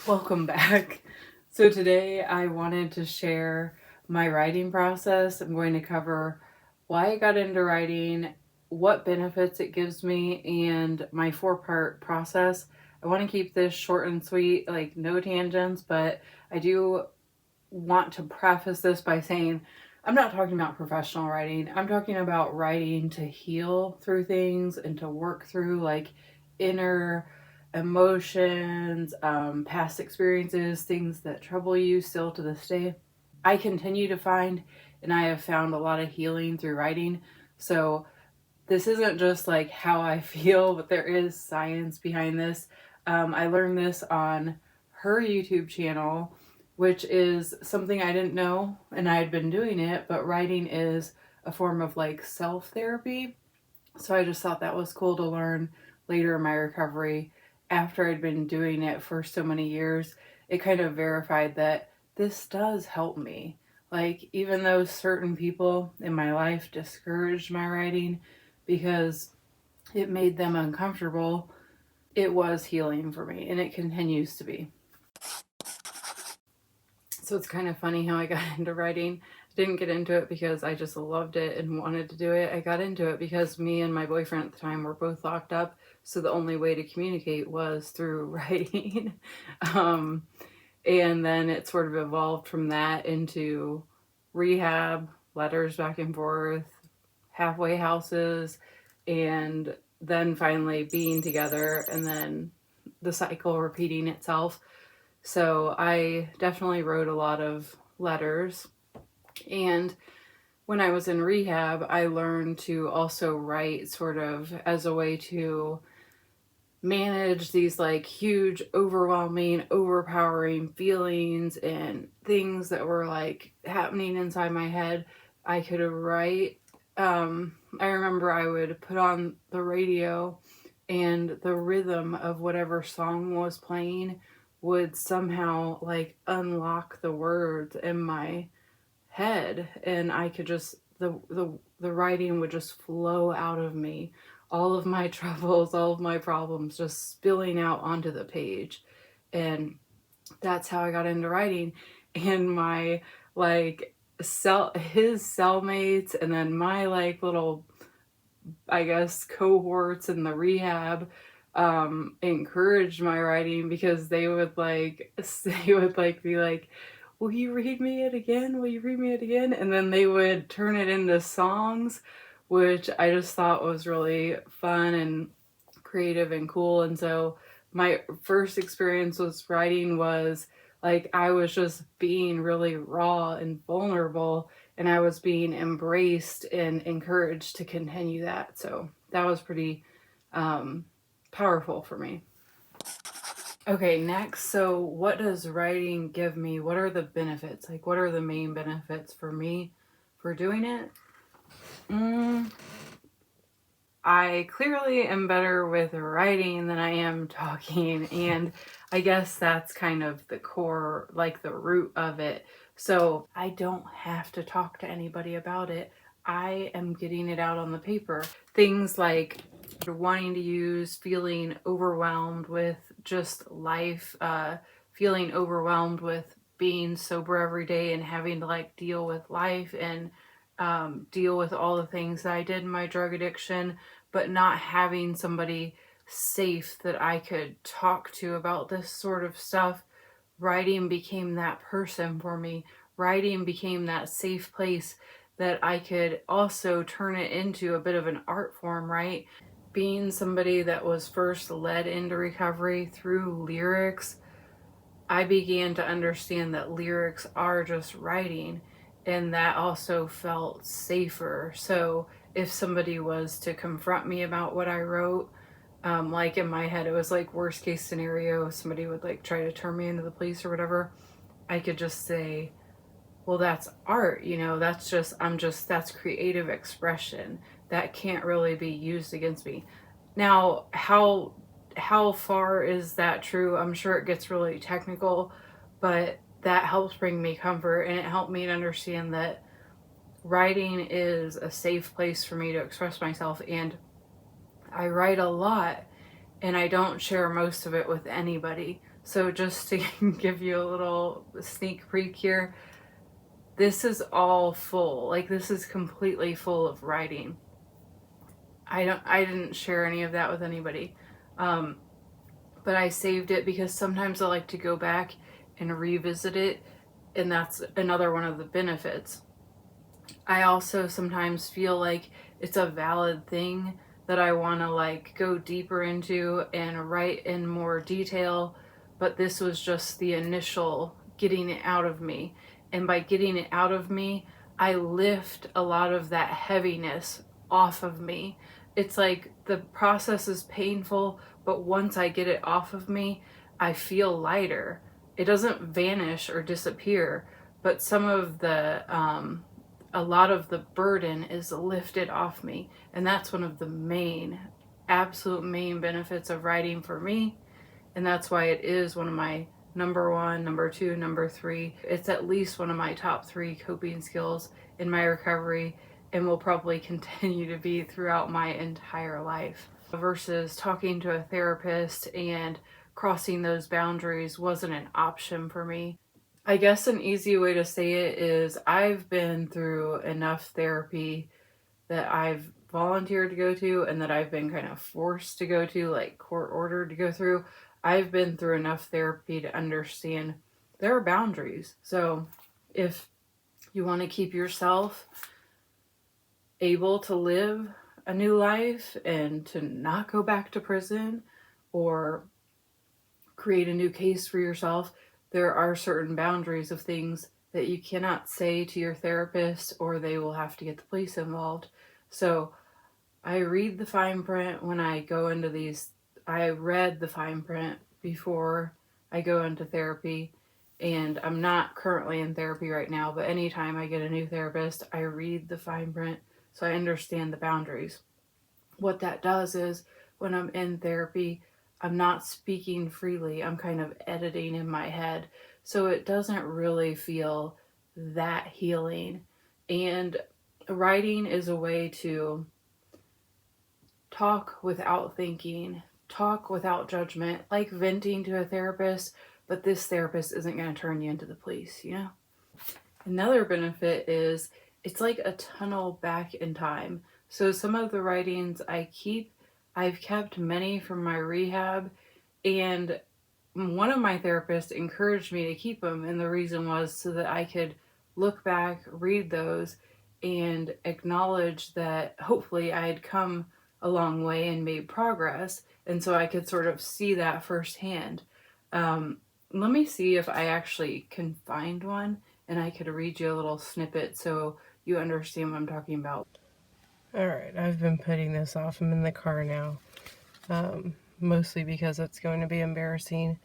Welcome back. So today I wanted to share my writing process. I'm going to cover why I got into writing, what benefits it gives me, and my 4-part process. I want to keep this short and sweet, like no tangents, but I do want to preface this by saying I'm not talking about professional writing. I'm talking about writing to heal through things and to work through like inner emotions, past experiences, things that trouble you still to this day. I continue to find, and I have found a lot of healing through writing. So this isn't just like how I feel, but there is science behind this. I learned this on her YouTube channel, which is something I didn't know, and I had been doing it, but writing is a form of like self therapy. So I just thought that was cool to learn later in my recovery after I'd been doing it for so many years. It kind of verified that this does help me. Like, even though certain people in my life discouraged my writing because it made them uncomfortable, it was healing for me, and it continues to be. So it's kind of funny how I got into writing. I didn't get into it because I just loved it and wanted to do it. I got into it because me and my boyfriend at the time were both locked up. So the only way to communicate was through writing. um, and then it sort of evolved from that into rehab, letters back and forth, halfway houses, and then finally being together, and then the cycle repeating itself. So I definitely wrote a lot of letters. And when I was in rehab, I learned to also write sort of as a way to manage these like huge, overwhelming, overpowering feelings and things that were like happening inside my head. I could write. I remember I would put on the radio, and the rhythm of whatever song was playing would somehow like unlock the words in my head, and I could just the writing would just flow out of me, all of my troubles, all of my problems just spilling out onto the page. And that's how I got into writing. And my like his cellmates, and then my like little, I guess, cohorts in the rehab encouraged my writing, because they would like they would like be like, will you read me it again, will you read me it again, and then they would turn it into songs, which I just thought was really fun and creative and cool. And so my first experience with writing was like I was just being really raw and vulnerable, and I was being embraced and encouraged to continue that. So that was pretty um, powerful for me. Okay, next. So, what does writing give me? What are the benefits? Like, what are the main benefits for me for doing it? Mm, I clearly am better with writing than I am talking, and I guess that's kind of the core, like the root of it. So I don't have to talk to anybody about it. I am getting it out on the paper. Things like wanting to use, feeling overwhelmed with just life, feeling overwhelmed with being sober every day and having to like deal with life and deal with all the things that I did in my drug addiction, but not having somebody safe that I could talk to about this sort of stuff. Writing became that person for me. Writing became that safe place that I could also turn it into a bit of an art form, right? Being somebody that was first led into recovery through lyrics, I began to understand that lyrics are just writing, and that also felt safer. So if somebody was to confront me about what I wrote, like in my head, it was like worst case scenario, somebody would like try to turn me into the police or whatever. I could just say, well, that's art, that's just, that's creative expression. That can't really be used against me. Now, how far is that true? I'm sure it gets really technical, but that helps bring me comfort, and it helped me to understand that writing is a safe place for me to express myself. And I write a lot, and I don't share most of it with anybody. So just to give you a little sneak peek here, this is all full. Like, this is completely full of writing. I didn't share any of that with anybody. But I saved it because sometimes I like to go back and revisit it, and that's another one of the benefits. I also sometimes feel like it's a valid thing that I want to like go deeper into and write in more detail, but this was just the initial getting it out of me. And by getting it out of me, I lift a lot of that heaviness off of me. It's like the process is painful, but once I get it off of me, I feel lighter. It doesn't vanish or disappear, but some of the a lot of the burden is lifted off me. And that's one of the main, absolute main benefits of writing for me. And that's why it is one of my number one, number two, number three. It's at least one of my top three coping skills in my recovery, and will probably continue to be throughout my entire life. Versus talking to a therapist and crossing those boundaries wasn't an option for me. I guess an easy way to say it is I've been through enough therapy that I've volunteered to go to and that I've been kind of forced to go to, like court ordered to go through. I've been through enough therapy to understand there are boundaries. So if you want to keep yourself able to live a new life and to not go back to prison or create a new case for yourself, there are certain boundaries of things that you cannot say to your therapist, or they will have to get the police involved. So I read the fine print when I go into these. I read the fine print before I go into therapy, and I'm not currently in therapy right now, but anytime I get a new therapist, I read the fine print so I understand the boundaries. What that does is when I'm in therapy, I'm not speaking freely. I'm kind of editing in my head. So it doesn't really feel that healing. And writing is a way to talk without thinking, talk without judgment, like venting to a therapist, but this therapist isn't going to turn you into the police, you know? Another benefit is it's like a tunnel back in time. So some of the writings I've kept many from my rehab, and one of my therapists encouraged me to keep them, and the reason was so that I could look back, read those, and acknowledge that hopefully I had come a long way and made progress, and so I could sort of see that firsthand. Let me see if I actually can find one, and I could read you a little snippet so you understand what I'm talking about. Alright, I've been putting this off. I'm in the car now. Mostly because it's going to be embarrassing.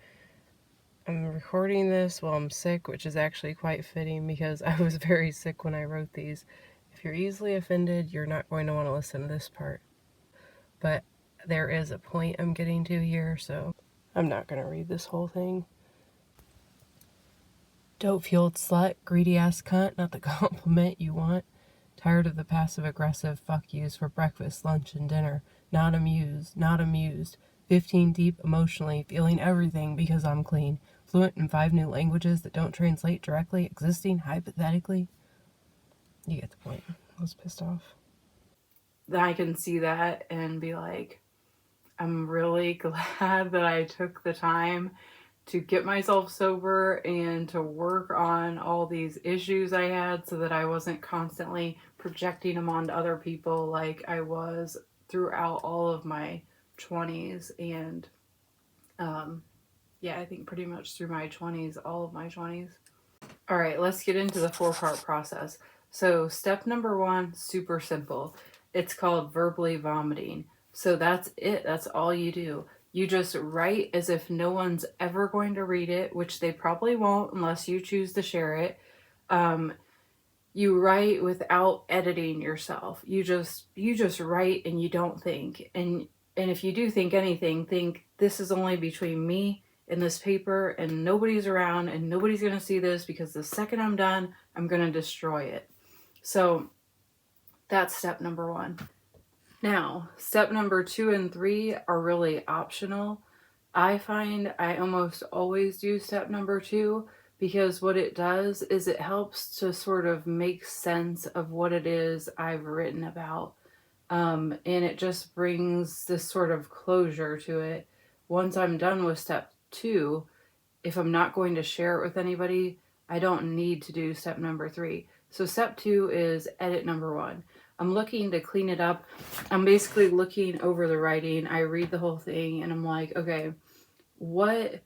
I'm recording this while I'm sick, which is actually quite fitting because I was very sick when I wrote these. If you're easily offended, you're not going to want to listen to this part. But there is a point I'm getting to here, so I'm not going to read this whole thing. Dope-fueled slut, greedy-ass cunt, not the compliment you want. Tired of the passive-aggressive fuck yous for breakfast, lunch, and dinner. Not amused, not amused. 15 deep emotionally, feeling everything because I'm clean. Fluent in 5 new languages that don't translate directly, existing hypothetically. You get the point. I was pissed off. Then I can see that and be like, I'm really glad that I took the time to get myself sober and to work on all these issues I had so that I wasn't constantly projecting them onto other people like I was throughout all of my 20s. And I think pretty much through my 20s, all of my 20s. All right, let's get into the 4-part process. So step number 1, super simple. It's called verbally vomiting. So that's it. That's all you do. You just write as if no one's ever going to read it, which they probably won't unless you choose to share it. You write without editing yourself. You just write and you don't think. And if you do think anything, think this is only between me and this paper, and nobody's around, and nobody's going to see this, because the second I'm done, I'm going to destroy it. So that's step number 1. Now, step number 2 and 3 are really optional. I find I almost always do step number 2 because what it does is it helps to sort of make sense of what it is I've written about. And it just brings this sort of closure to it. Once I'm done with step 2, if I'm not going to share it with anybody, I don't need to do step number 3. So step 2 is edit number 1. I'm looking to clean it up. I'm basically looking over the writing. I read the whole thing and I'm like, okay, what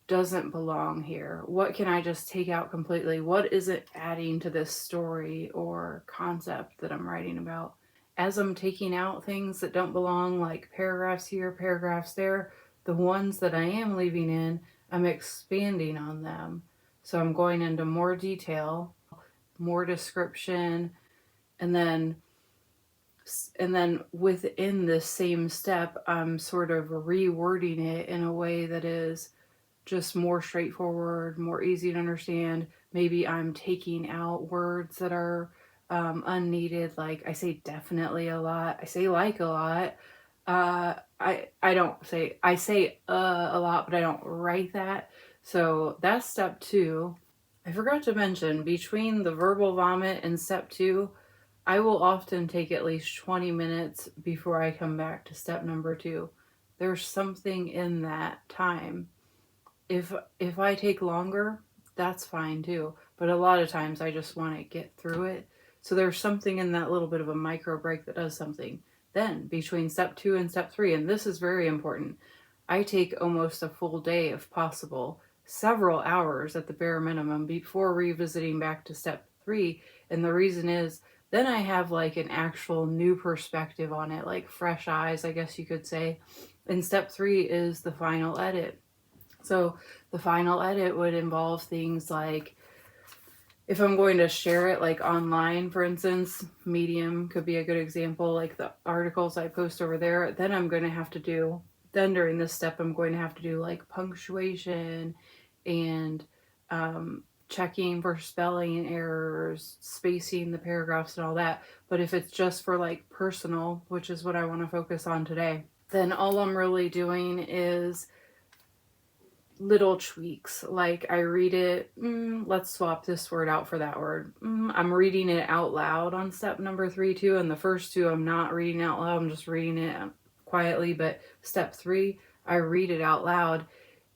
doesn't belong here? What can I just take out completely? What isn't adding to this story or concept that I'm writing about? As I'm taking out things that don't belong, like paragraphs here, paragraphs there, the ones that I am leaving in, I'm expanding on them. So I'm going into more detail, more description, and then within this same step, I'm sort of rewording it in a way that is just more straightforward, more easy to understand. Maybe I'm taking out words that are unneeded. Like I say definitely a lot. I say like a lot. I don't say, I say a lot, but I don't write that. So that's step 2. I forgot to mention, between the verbal vomit and step 2, I will often take at least 20 minutes before I come back to step number 2. There's something in that time. If I take longer, that's fine too. But a lot of times I just want to get through it. So there's something in that little bit of a micro break that does something. Then between step 2 and step 3, and this is very important, I take almost a full day if possible, several hours at the bare minimum before revisiting back to step 3. And the reason is then I have like an actual new perspective on it, like fresh eyes, I guess you could say. And step 3 is the final edit. So the final edit would involve things like, if I'm going to share it like online, for instance, Medium could be a good example, like the articles I post over there, then during this step, I'm going to have to do like punctuation and checking for spelling errors, spacing the paragraphs and all that. But if it's just for like personal, which is what I want to focus on today, then all I'm really doing is little tweaks. Like I read it, let's swap this word out for that word. I'm reading it out loud on step number 3 too, and the first 2 I'm not reading out loud, I'm just reading it quietly. But step 3, I read it out loud,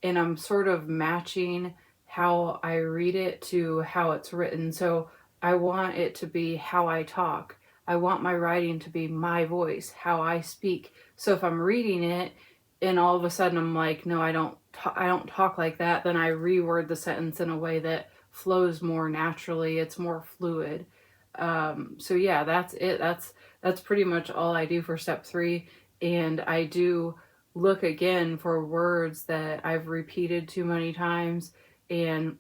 and I'm sort of matching how I read it to how it's written. So I want it to be how I talk. I want my writing to be my voice, how I speak. So if I'm reading it and all of a sudden I'm like, no, I don't talk like that, then I reword the sentence in a way that flows more naturally. It's more fluid. So yeah, that's it. That's pretty much all I do for step 3. And I do look again for words that I've repeated too many times, and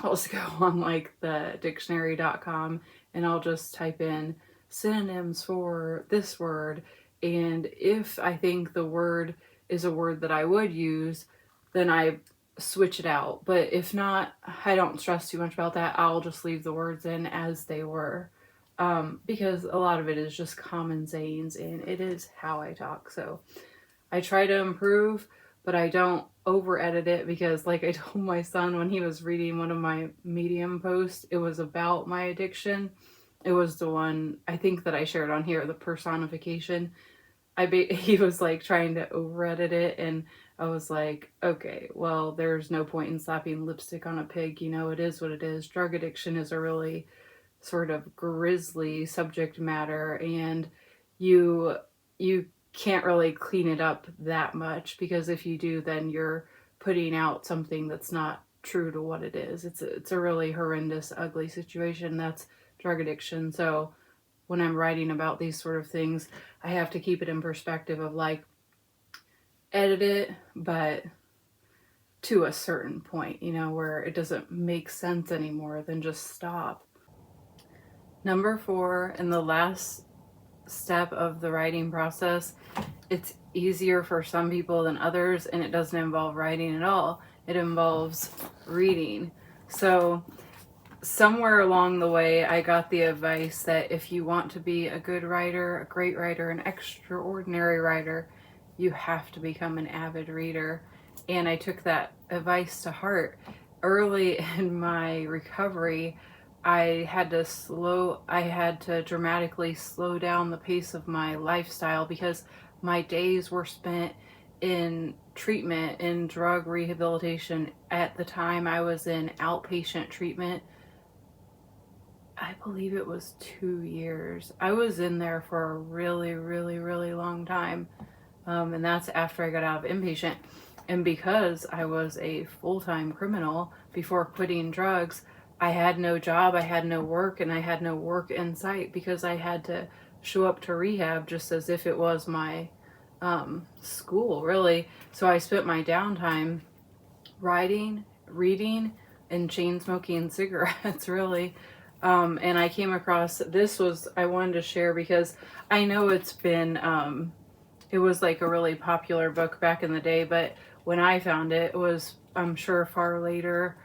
I'll just go on like the dictionary.com and I'll just type in synonyms for this word. And if I think the word is a word that I would use, then I switch it out. But if not, I don't stress too much about that. I'll just leave the words in as they were. Because a lot of it is just common sayings and it is how I talk. So I try to improve, but I don't over edit it, because like I told my son when he was reading one of my Medium posts, it was about my addiction. It was the one I think that I shared on here, the personification. He was like trying to over edit it, and I was like, okay, well, there's no point in slapping lipstick on a pig. You know, it is what it is. Drug addiction is a really sort of grisly subject matter, and you can't really clean it up that much, because if you do, then you're putting out something that's not true to what it is. It's a really horrendous, ugly situation. That's drug addiction. So when I'm writing about these sort of things, I have to keep it in perspective of like, edit it, but to a certain point, you know, where it doesn't make sense anymore, then just stop. Number 4, and the last step of the writing process, it's easier for some people than others, and it doesn't involve writing at all. It involves reading. So somewhere along the way, I got the advice that if you want to be a good writer, a great writer, an extraordinary writer, you have to become an avid reader. and I took that advice to heart. Early in my recovery, I had to dramatically slow down the pace of my lifestyle because my days were spent in treatment, in drug rehabilitation. At the time, I was in outpatient treatment. I believe it was 2 years. I was in there for a really, really, really long time. And that's after I got out of inpatient. And because I was a full-time criminal before quitting drugs, I had no job, I had no work, and I had no work in sight because I had to show up to rehab just as if it was my school, really. So I spent my downtime writing, reading, and chain smoking cigarettes, really. And I came across I wanted to share because I know it was like a really popular book back in the day, but when I found it, it was, I'm sure, far later.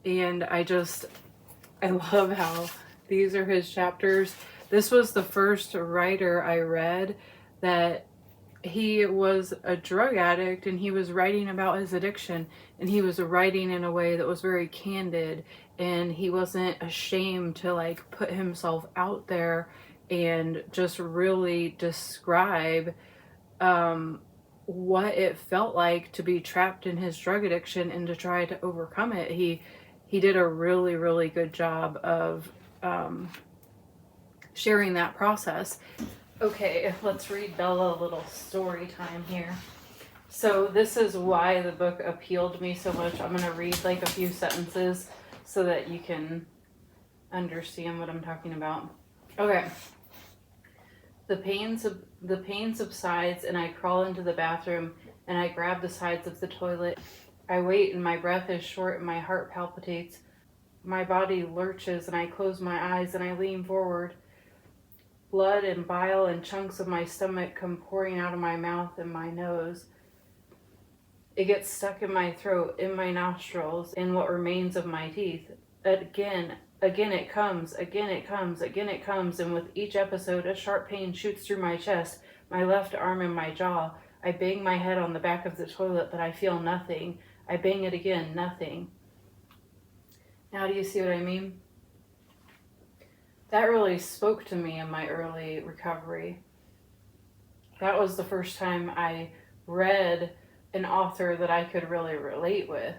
And I love how these are his chapters. This was the first writer I read that he was a drug addict, and he was writing about his addiction, and he was writing in a way that was very candid, and he wasn't ashamed to like put himself out there and just really describe what it felt like to be trapped in his drug addiction and to try to overcome it. He did a really, really good job of sharing that process. Okay, let's read Bella a little story time here. So this is why the book appealed to me so much. I'm going to read like a few sentences so that you can understand what I'm talking about. Okay. The pain subsides, and I crawl into the bathroom, and I grab the sides of the toilet. I wait, and my breath is short, and my heart palpitates. My body lurches, and I close my eyes, and I lean forward. Blood and bile and chunks of my stomach come pouring out of my mouth and my nose. It gets stuck in my throat, in my nostrils, in what remains of my teeth. Again it comes, again it comes, again it comes, and with each episode a sharp pain shoots through my chest, my left arm and my jaw. I bang my head on the back of the toilet, but I feel nothing. I bang it again, nothing. Now do you see what I mean? That really spoke to me in my early recovery. That was the first time I read an author that I could really relate with.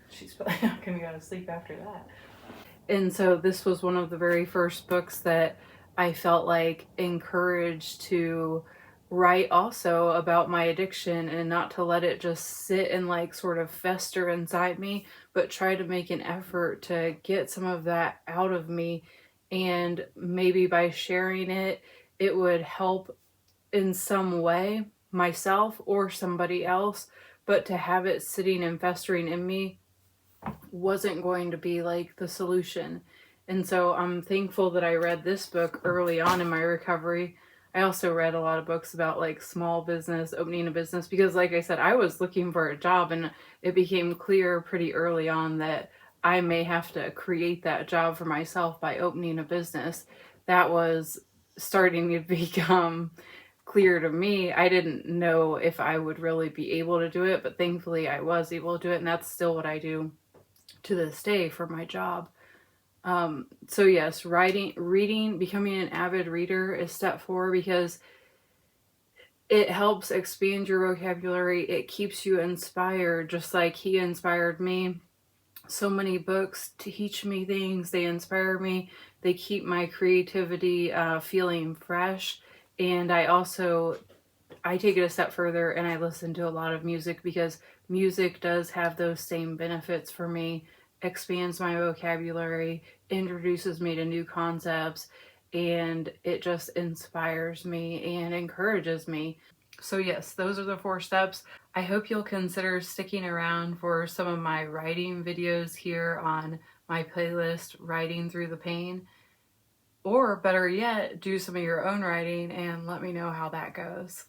She's probably not going to go to sleep after that. And so this was one of the very first books that I felt like encouraged to write also about my addiction, and not to let it just sit and like sort of fester inside me, but try to make an effort to get some of that out of me. And maybe by sharing it, it would help in some way myself or somebody else, but to have it sitting and festering in me wasn't going to be like the solution. And so I'm thankful that I read this book early on in my recovery. I also read a lot of books about like small business, opening a business, because like I said, I was looking for a job, and it became clear pretty early on that I may have to create that job for myself by opening a business. That was starting to become clear to me. I didn't know if I would really be able to do it, but thankfully I was able to do it, and that's still what I do to this day for my job. So yes, reading, becoming an avid reader is step 4, because it helps expand your vocabulary. It keeps you inspired, just like he inspired me. So many books teach me things. They inspire me. They keep my creativity feeling fresh. And I take it a step further, and I listen to a lot of music, because music does have those same benefits for me. Expands my vocabulary, introduces me to new concepts, and it just inspires me and encourages me. So yes, those are the 4 steps. I hope you'll consider sticking around for some of my writing videos here on my playlist, Writing Through the Pain. Or better yet, do some of your own writing and let me know how that goes.